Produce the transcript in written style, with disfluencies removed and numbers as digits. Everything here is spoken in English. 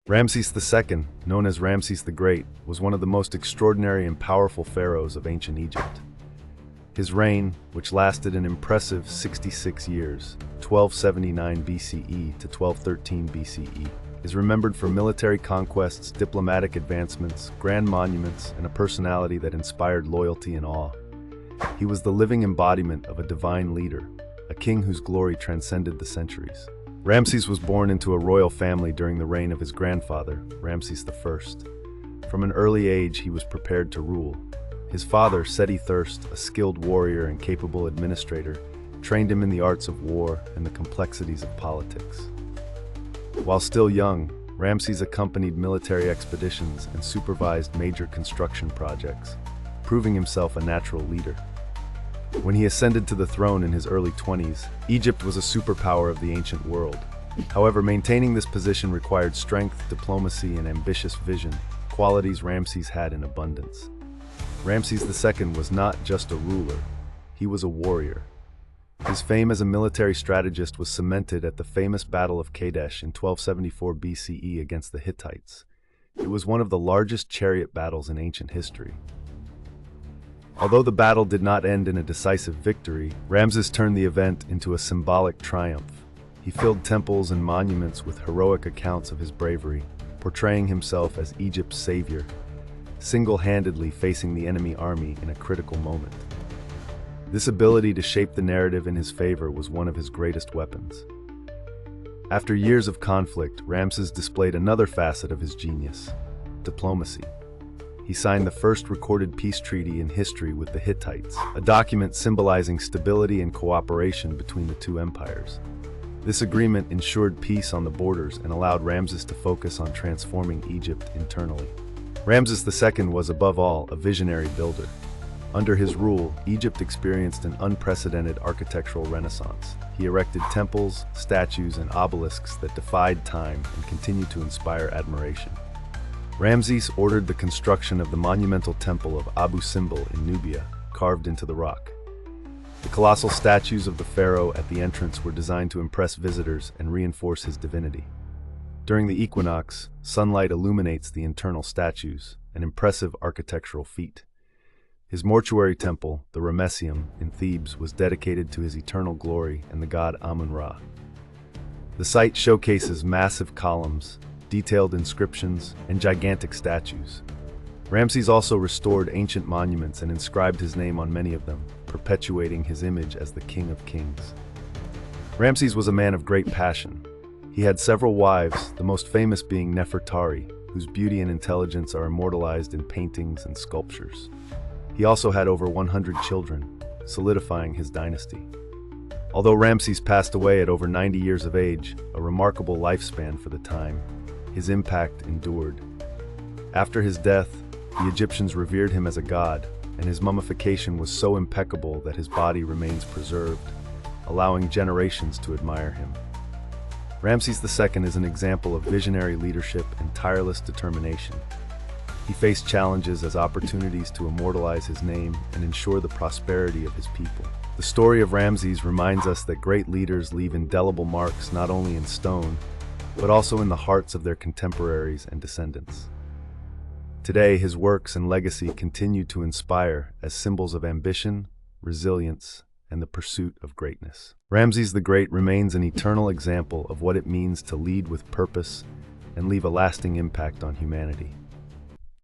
Ramses II, known as Ramses the Great, was one of the most extraordinary and powerful pharaohs of ancient Egypt. His reign, which lasted an impressive 66 years, 1279 BCE to 1213 BCE, is remembered for military conquests, diplomatic advancements, grand monuments, and a personality that inspired loyalty and awe. He was the living embodiment of a divine leader, a king whose glory transcended the centuries. Ramses was born into a royal family during the reign of his grandfather, Ramses I. From an early age, he was prepared to rule. His father, Seti I, a skilled warrior and capable administrator, trained him in the arts of war and the complexities of politics. While still young, Ramses accompanied military expeditions and supervised major construction projects, proving himself a natural leader. When he ascended to the throne in his early 20s, Egypt was a superpower of the ancient world. However, maintaining this position required strength, diplomacy, and ambitious vision, qualities Ramses had in abundance. Ramses II was not just a ruler, he was a warrior. His fame as a military strategist was cemented at the famous Battle of Kadesh in 1274 BCE against the Hittites. It was one of the largest chariot battles in ancient history. Although the battle did not end in a decisive victory, Ramses turned the event into a symbolic triumph. He filled temples and monuments with heroic accounts of his bravery, portraying himself as Egypt's savior, single-handedly facing the enemy army in a critical moment. This ability to shape the narrative in his favor was one of his greatest weapons. After years of conflict, Ramses displayed another facet of his genius: diplomacy. He signed the first recorded peace treaty in history with the Hittites, a document symbolizing stability and cooperation between the two empires. This agreement ensured peace on the borders and allowed Ramses to focus on transforming Egypt internally. Ramses II was, above all, a visionary builder. Under his rule, Egypt experienced an unprecedented architectural renaissance. He erected temples, statues, and obelisks that defied time and continue to inspire admiration. Ramses ordered the construction of the monumental temple of Abu Simbel in Nubia, carved into the rock. The colossal statues of the pharaoh at the entrance were designed to impress visitors and reinforce his divinity. During the equinox, sunlight illuminates the internal statues, an impressive architectural feat. His mortuary temple, the Ramesseum, in Thebes, was dedicated to his eternal glory and the god Amun-Ra. The site showcases massive columns, detailed inscriptions, and gigantic statues. Ramses also restored ancient monuments and inscribed his name on many of them, perpetuating his image as the King of Kings. Ramses was a man of great passion. He had several wives, the most famous being Nefertari, whose beauty and intelligence are immortalized in paintings and sculptures. He also had over 100 children, solidifying his dynasty. Although Ramses passed away at over 90 years of age, a remarkable lifespan for the time, his impact endured. After his death, the Egyptians revered him as a god, and his mummification was so impeccable that his body remains preserved, allowing generations to admire him. Ramses II is an example of visionary leadership and tireless determination. He faced challenges as opportunities to immortalize his name and ensure the prosperity of his people. The story of Ramses reminds us that great leaders leave indelible marks not only in stone, but also in the hearts of their contemporaries and descendants. Today, his works and legacy continue to inspire as symbols of ambition, resilience, and the pursuit of greatness. Ramses the Great remains an eternal example of what it means to lead with purpose and leave a lasting impact on humanity.